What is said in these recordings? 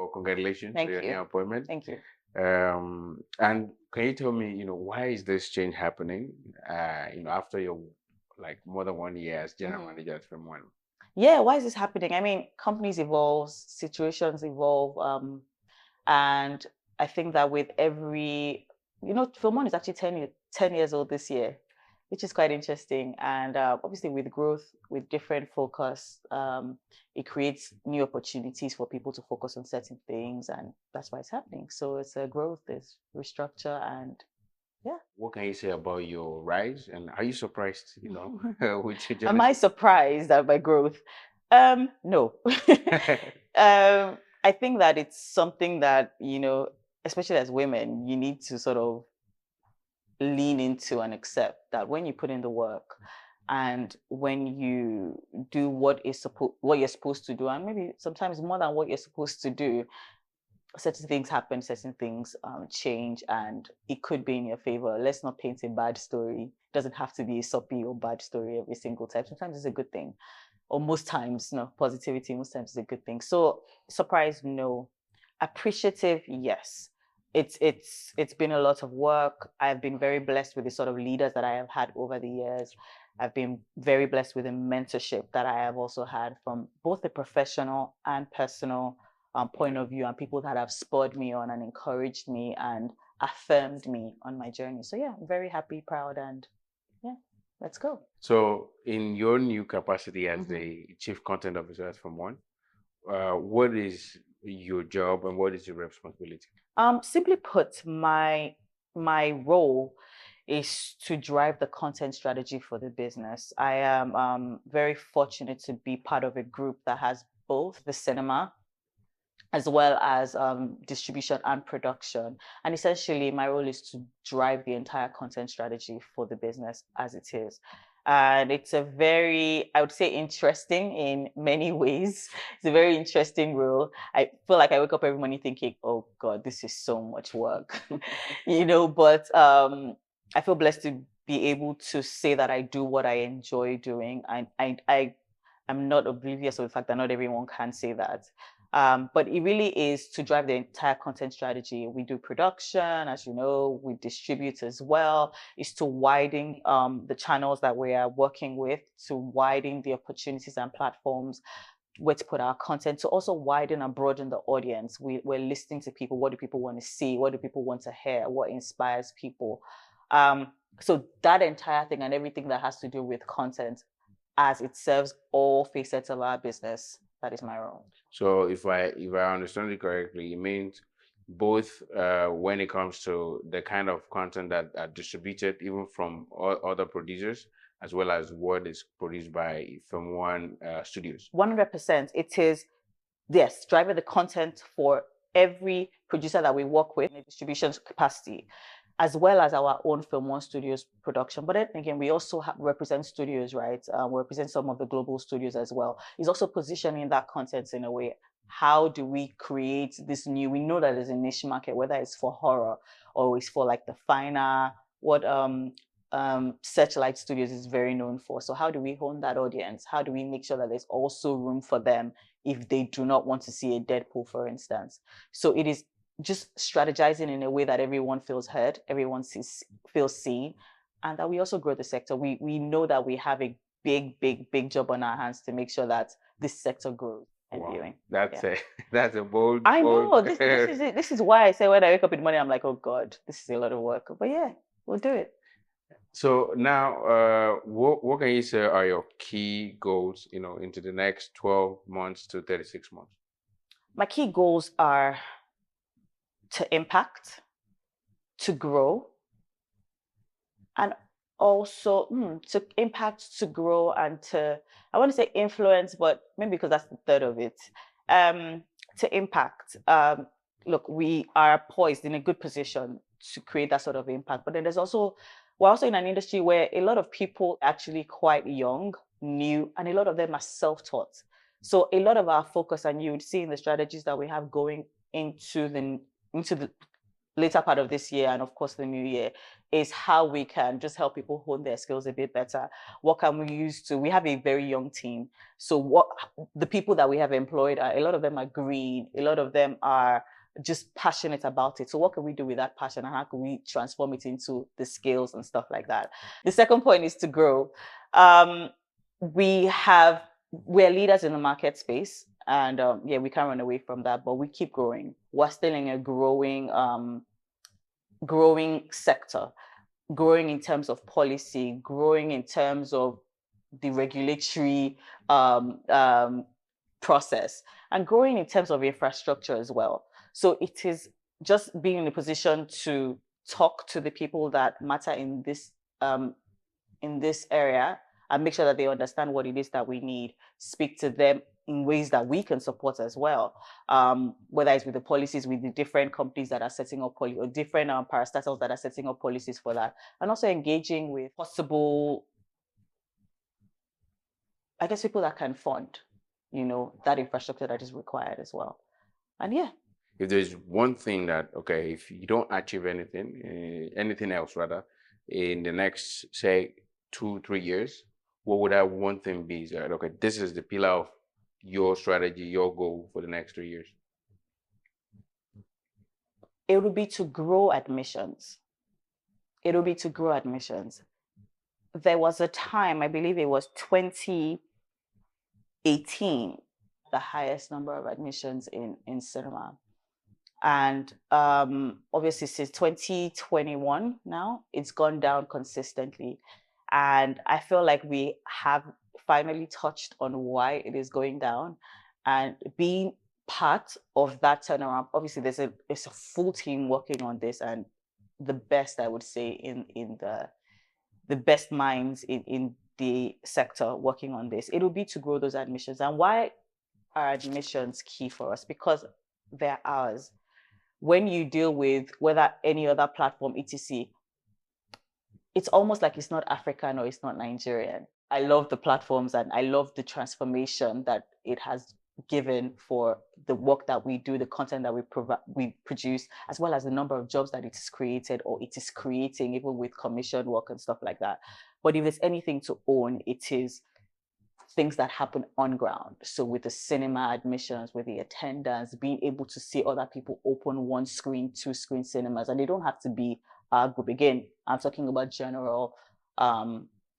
Well, congratulations Thank on your you. new appointment. Thank you. And can you tell me, why is this change happening? After your like more than 1 year as general manager at FilmOne. Yeah, why is this happening? I mean, companies evolve, situations evolve, and I think that with every, FilmOne is actually 10 years old this year, which is quite interesting. And obviously, with growth, with different focus, it creates new opportunities for people to focus on certain things, and that's why it's happening. So it's a growth, there's restructure, and yeah. What can you say about your rise? And are you surprised, with your Am I genesis? surprised at my growth? No. I think that it's something that, especially as women, you need to sort of lean into and accept that when you put in the work and when you do what you're supposed to do, and maybe sometimes more than what you're supposed to do, certain things happen, certain things change, and it could be in your favor. Let's not paint a bad story. It doesn't have to be a soppy or bad story every single time. Sometimes it's a good thing, or most times, positivity most times is a good thing. So surprised, no. Appreciative, yes. It's been a lot of work. I've been very blessed with the sort of leaders that I have had over the years. I've been very blessed with the mentorship that I have also had from both the professional and personal point of view, and people that have spurred me on and encouraged me and affirmed me on my journey. So yeah, I'm very happy, proud, and yeah, let's go. So, in your new capacity as the chief content officer at FilmOne, what is your job and what is your responsibility? Simply put, my role is to drive the content strategy for the business. I am very fortunate to be part of a group that has both the cinema as well as distribution and production. And essentially, my role is to drive the entire content strategy for the business as it is. And it's a very, I would say, interesting in many ways. It's a very interesting role. I feel like I wake up every morning thinking, oh God, this is so much work, but I feel blessed to be able to say that I do what I enjoy doing. I am not oblivious of the fact that not everyone can say that. But it really is to drive the entire content strategy. We do production, as you know, we distribute as well. Is to widen the channels that we are working with, to widen the opportunities and platforms where to put our content, to also widen and broaden the audience. We're listening to people. What do people want to see? What do people want to hear? What inspires people? So that entire thing and everything that has to do with content as it serves all facets of our business, that is my role. So, if I understand it correctly, it means both when it comes to the kind of content that are distributed, even from other producers, as well as what is produced by FilmOne Studios. 100%. It is, yes, driving the content for every producer that we work with in a distribution capacity, as well as our own FilmOne Studios production. But then again, we also represent studios, right? We represent some of the global studios as well. It's also positioning that content in a way. How do we create this new? We know that there's a niche market, whether it's for horror or it's for like the finer, what Searchlight Studios is very known for. So how do we hone that audience? How do we make sure that there's also room for them if they do not want to see a Deadpool, for instance? So it is just strategizing in a way that everyone feels heard, everyone feels seen, and that we also grow the sector. We know that we have a big job on our hands to make sure that this sector grows and viewing. That's that's a bold. I know this is it. This is why I say when I wake up in the morning, I'm like, oh God, this is a lot of work. But yeah, we'll do it. So now, what can you say are your key goals, into the next 12 months to 36 months? My key goals are to impact, to grow, and also to impact, to grow, and I want to say influence, but maybe because that's the third of it. To impact. Look, we are poised in a good position to create that sort of impact. But then we're also in an industry where a lot of people are actually quite young, new, and a lot of them are self-taught. So a lot of our focus, and you would see in the strategies that we have going into the later part of this year and of course the new year is how we can just help people hone their skills a bit better. What can we use to, we have a very young team. So what the people that we have employed are, a lot of them are green, a lot of them are just passionate about it. So what can we do with that passion and how can we transform it into the skills and stuff like that? The second point is to grow. We're leaders in the market space. And yeah, we can't run away from that, but we keep growing. We're still in a growing sector, growing in terms of policy, growing in terms of the regulatory process, and growing in terms of infrastructure as well. So it is just being in a position to talk to the people that matter in this area and make sure that they understand what it is that we need, speak to them in ways that we can support as well, whether it's with the policies, with the different companies that are setting up or different parastatals that are setting up policies for that, and also engaging with possible, I guess, people that can fund, that infrastructure that is required as well. And yeah. If there's one thing that, okay, if you don't achieve anything else rather, in the next, say, 2-3 years, what would that one thing be? That, okay, this is the pillar of your strategy, your goal for the next 3 years? It would be to grow admissions. There was a time, I believe it was 2018, the highest number of admissions in cinema. And obviously since 2021 now, it's gone down consistently. And I feel like we have finally touched on why it is going down, and being part of that turnaround. Obviously, it's a full team working on this, and the best, I would say, in the best minds in the sector working on this. It will be to grow those admissions. And why are admissions key for us? Because they're ours. When you deal with whether any other platform, etc., it's almost like it's not African or it's not Nigerian. I love the platforms and I love the transformation that it has given for the work that we do, the content that we produce, as well as the number of jobs that it is created or it is creating, even with commission work and stuff like that. But if there's anything to own, it is things that happen on ground. So with the cinema admissions, with the attendance, being able to see other people open 1 screen, 2 screen cinemas, and they don't have to be our group. Again, I'm talking about general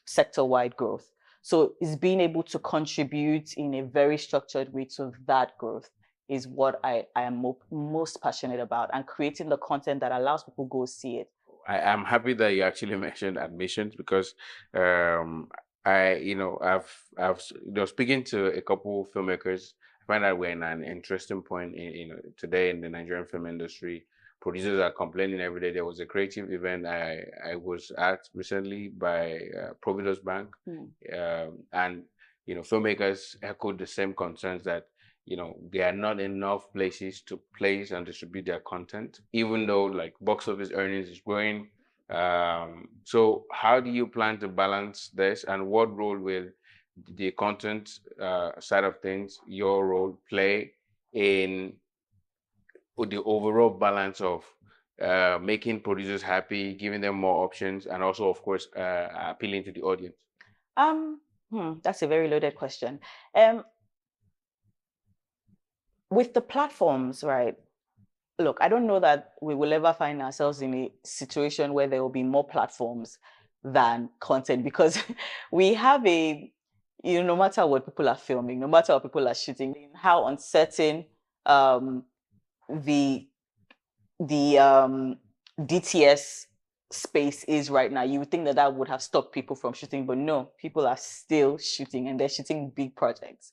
sector-wide growth. So it's being able to contribute in a very structured way to that growth is what I am most passionate about, and creating the content that allows people to go see it. I am happy that you actually mentioned admissions, because I've speaking to a couple of filmmakers, I find that we're in an interesting point in today in the Nigerian film industry. Producers are complaining every day. There was a creative event I was at recently by Providence Bank, and filmmakers echoed the same concerns that there are not enough places to place and distribute their content, even though like box office earnings is growing. So how do you plan to balance this, and what role will the content side of things, your role, play in the overall balance of making producers happy, giving them more options, and also, of course, appealing to the audience? That's a very loaded question. With the platforms, right? Look, I don't know that we will ever find ourselves in a situation where there will be more platforms than content, because we have no matter what people are filming, no matter what people are shooting, how uncertain the DTS space is right now. You would think that would have stopped people from shooting, but no, people are still shooting, and they're shooting big projects.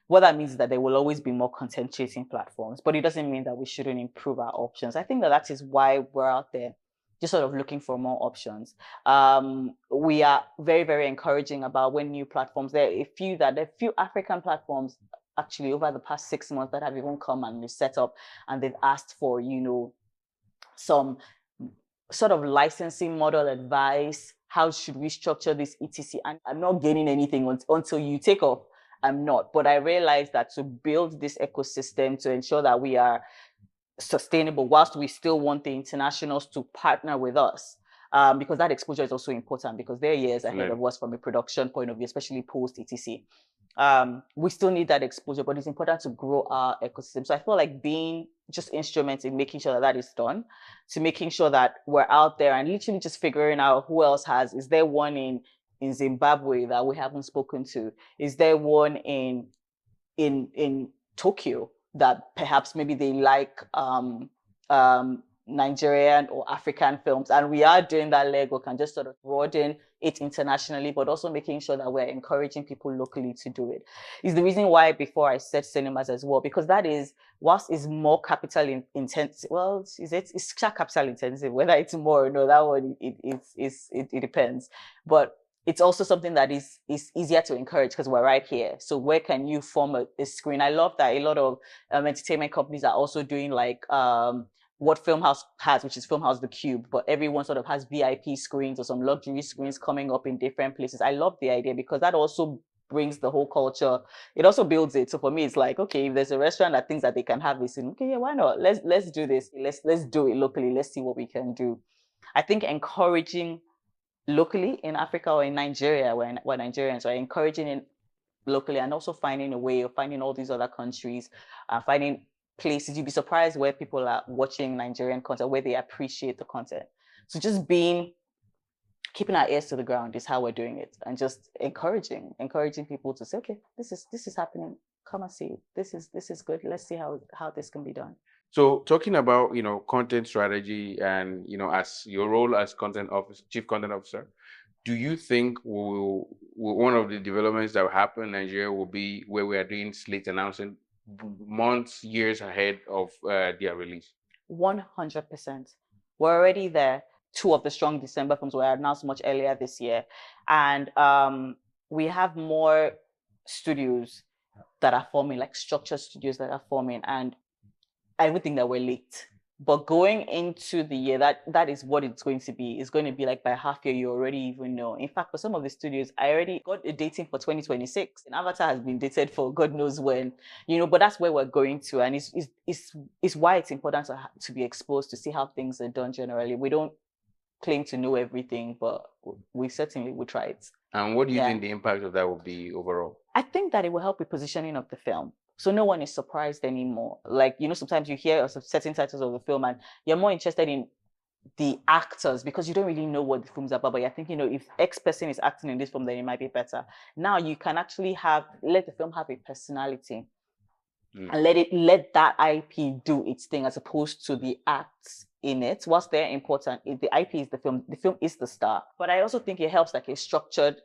What that means is that there will always be more content chasing platforms, but it doesn't mean that we shouldn't improve our options. I think that is why we're out there just sort of looking for more options. We are very, very encouraging about when new platforms, there are a few African platforms actually over the past 6 months that have even come and set up, and they've asked for, some sort of licensing model advice. How should we structure this, etc.? And I'm not gaining anything until you take off. I'm not. But I realized that to build this ecosystem, to ensure that we are sustainable, whilst we still want the internationals to partner with us. Because that exposure is also important, because they're years ahead of us from a production point of view, especially post etc. We still need that exposure, but it's important to grow our ecosystem. So I feel like being just instruments in making sure that that is done, to making sure that we're out there and literally just figuring out who else has. Is there one in Zimbabwe that we haven't spoken to? Is there one in Tokyo that perhaps maybe they like Nigerian or African films, and we are doing that legwork and just sort of broaden it internationally, but also making sure that we're encouraging people locally to do it. Is the reason why before I said cinemas as well, because that is, whilst it's more capital intensive, well, it's capital intensive, whether it's more or no, that one it depends, but it's also something that is easier to encourage because we're right here. So where can you form a screen? I love that a lot of entertainment companies are also doing like what Filmhouse has, which is Filmhouse The Cube, but everyone sort of has VIP screens or some luxury screens coming up in different places. I love the idea because that also brings the whole culture. It also builds it. So for me, it's like, okay, if there's a restaurant that thinks that they can have this, okay, yeah, why not? Let's do this. Let's do it locally. Let's see what we can do. I think encouraging locally in Africa or in Nigeria, where Nigerians are encouraging it locally, and also finding a way of finding all these other countries, finding places. You'd be surprised where people are watching Nigerian content, where they appreciate the content. So just keeping our ears to the ground is how we're doing it, and just encouraging people to say, okay, this is happening. Come and see it. This is good. Let's see how this can be done. So talking about, content strategy and, as your role as chief content officer, do you think one of the developments that will happen in Nigeria will be where we are doing slate announcing months, years ahead of their release? 100%. We're already there. 2 of the strong December films were announced much earlier this year. And we have more studios that are forming, like structured studios that are forming. And I would think that we're late. But going into the year, that is what it's going to be. It's going to be like by half year, you already even know. In fact, for some of the studios, I already got a dating for 2026. And Avatar has been dated for God knows when, but that's where we're going to. And it's why it's important to be exposed to see how things are done generally. We don't claim to know everything, but we certainly will try it. And what do you think the impact of that will be overall? I think that it will help with positioning of the film. So no one is surprised anymore. Like, sometimes you hear of certain titles of the film and you're more interested in the actors because you don't really know what the film's about, but you're thinking, if X person is acting in this film, then it might be better. Now you can actually let the film have a personality and let that IP do its thing as opposed to the acts in it. Whilst they're important, the IP is the film is the star. But I also think it helps like a structured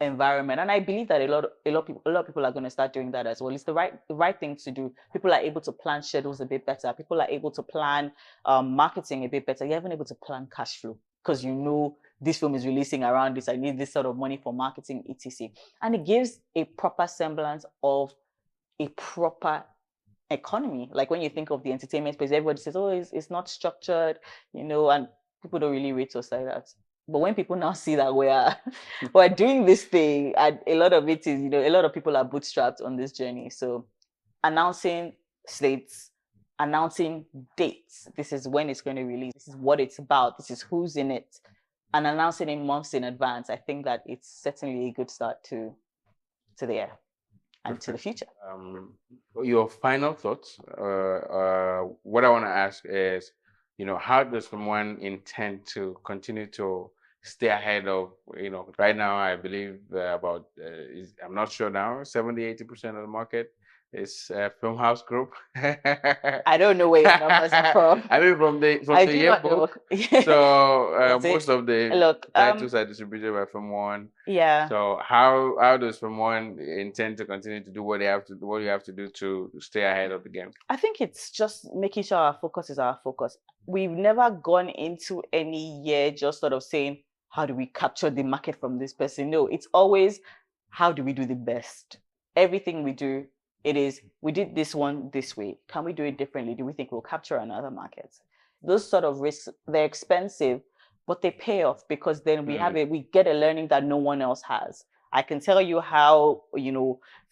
environment, and I believe that a lot of people are going to start doing that as well. It's the right thing to do. People are able to plan schedules a bit better. People are able to plan marketing a bit better. You're even able to plan cash flow because this film is releasing around this. I need this sort of money for marketing, etc. And it gives a proper semblance of a proper economy. Like when you think of the entertainment space, everybody says, "Oh, it's not structured," and people don't really rate us like that. But when people now see that we're doing this thing, and a lot of it is, a lot of people are bootstrapped on this journey. So announcing slates, announcing dates, this is when it's going to release, this is what it's about, this is who's in it, and announcing it months in advance, I think that it's certainly a good start to the year and to the future. Your final thoughts. What I want to ask is, how does someone intend to continue to stay ahead of, right now, I believe about, I'm not sure now, 70-80% of the market is Filmhouse Group. I don't know where your numbers are from. I mean, from the yearbook. So most of the titles are distributed by FilmOne. Yeah. So how does FilmOne intend to continue to do what you have to do to stay ahead of the game? I think it's just making sure our focus is our focus. We've never gone into any year just sort of saying, how do we capture the market from this person? No, it's always, how do we do the best? Everything we do, it is, we did this one this way. Can we do it differently? Do we think we'll capture another market? Those sort of risks, they're expensive, but they pay off because then we get a learning that no one else has. I can tell you how,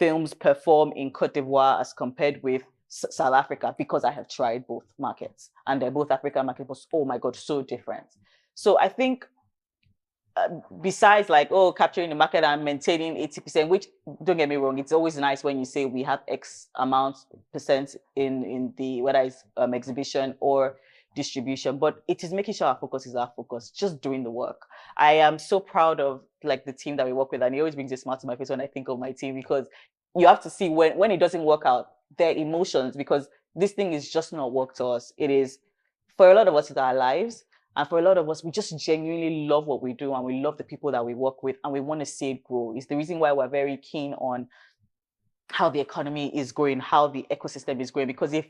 films perform in Cote d'Ivoire as compared with South Africa because I have tried both markets, and they're both African markets, but oh my God, so different. So I think besides like, oh, capturing the market and maintaining 80%, which don't get me wrong, it's always nice when you say we have X amount percent in the, whether it's exhibition or distribution, but it is making sure our focus is our focus, just doing the work. I am so proud of like the team that we work with, and it always brings a smile to my face when I think of my team, because you have to see when it doesn't work out, their emotions, because this thing is just not work to us. It is, for a lot of us, it's our lives. And for a lot of us, we just genuinely love what we do, and we love the people that we work with, and we want to see it grow. It's the reason why we're very keen on how the economy is growing, how the ecosystem is growing, because if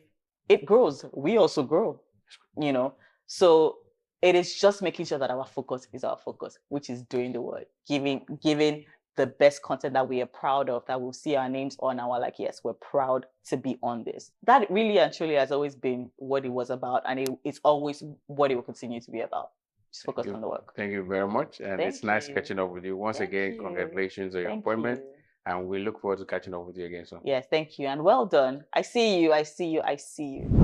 it grows, we also grow, you know? So it is just making sure that our focus is our focus, which is doing the work, giving the best content that we are proud of, that we'll see our names on, and we're like, yes, we're proud to be on this. That really and truly has always been what it was about, and it's always what it will continue to be about. Just focus on the work. Thank you very much, and it's nice catching up with you. Once again, congratulations on your appointment, and we look forward to catching up with you again soon. Yes, thank you, and well done. I see you, I see you, I see you.